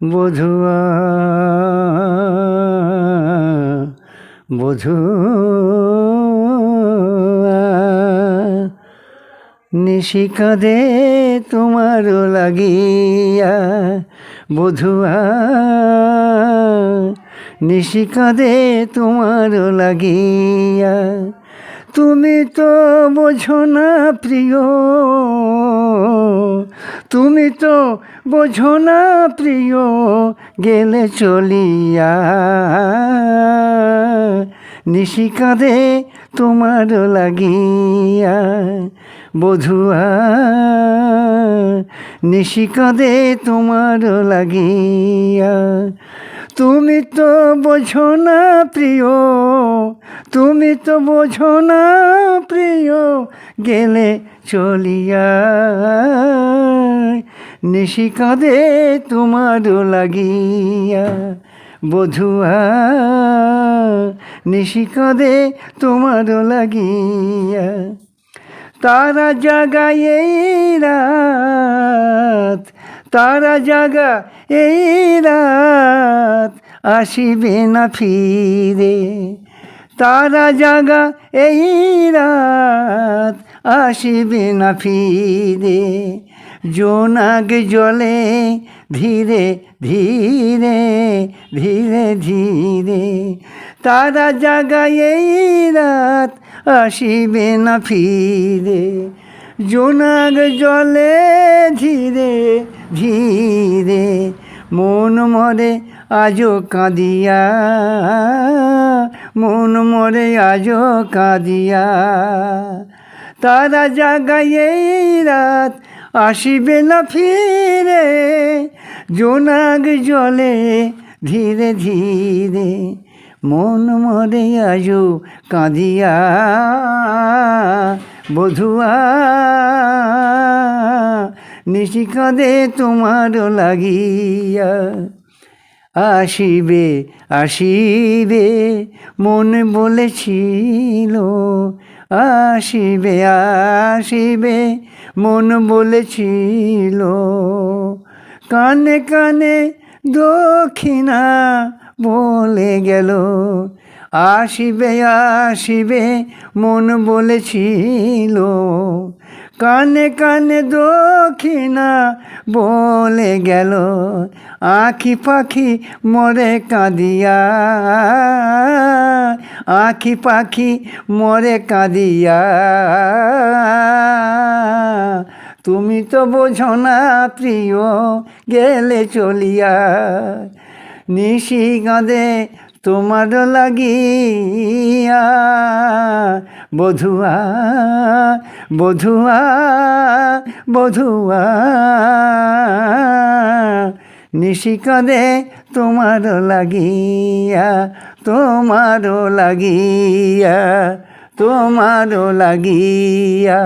বধুয়া বধুয়া নিশি কাঁদে তোমার লাগিয়া বধুয়া নিশি কাঁদে তোমার লাগিয়া তুমি তো বোঝো না প্রিয় তুমি তো বোঝো না প্রিয় গেলে চলিয়া নিশি কাঁদে তোমার লাগিয়া বধুয়া নিশি কাঁদে তোমার লাগিয়া তুমি তো বোঝো না প্রিয় তুমি তো বোঝো না প্রিয় গেলে চলিয়া নিশি কাঁদে তোমার লাগিয়া বধুয়া নিশি কাঁদে তোমার লাগিয়া তারা জাগা এই রাত তারা জাগা এই রাত আসিবে না ফিরে তারা জাগা এই রাত আসিবে না ফিরে জোনাক জলে ধীরে ধীরে ধীরে ধীরে তারা জাগা এই রাত আসিবে না ফিরে জোনাক জলে ধীরে ধীরে মন মরে আজো কাঁদিয়া মন মরে আজো কাঁদিয়া তারা জাগায় এই রাত আসিবে না ফিরে জোনাক জলে ধীরে ধীরে মন মরে আজো কাঁদিয়া বধুয়া নিশি কাঁদে তোমার লাগিয়া আসিবে আসিবে মন বলেছিল আসিবে আসিবে মন বলেছিল কানে কানে দক্ষিণা বলে গেল আসিবে আসিবে মন বলেছিল কানে কানে দক্ষিণা বলে গেল আঁখি পাখি মরে কাঁদিয়া আঁখি পাখি মরে কাঁদিয়া তুমি তো বোঝো না প্রিয় গেলে চলিয়া নিশি কাঁদে তোমার লাগিয়া বধুয়া বধুয়া বধুয়া নিশি কাঁদে তোমার লাগিয়া তোমার লাগিয়া তোমার লাগিয়া।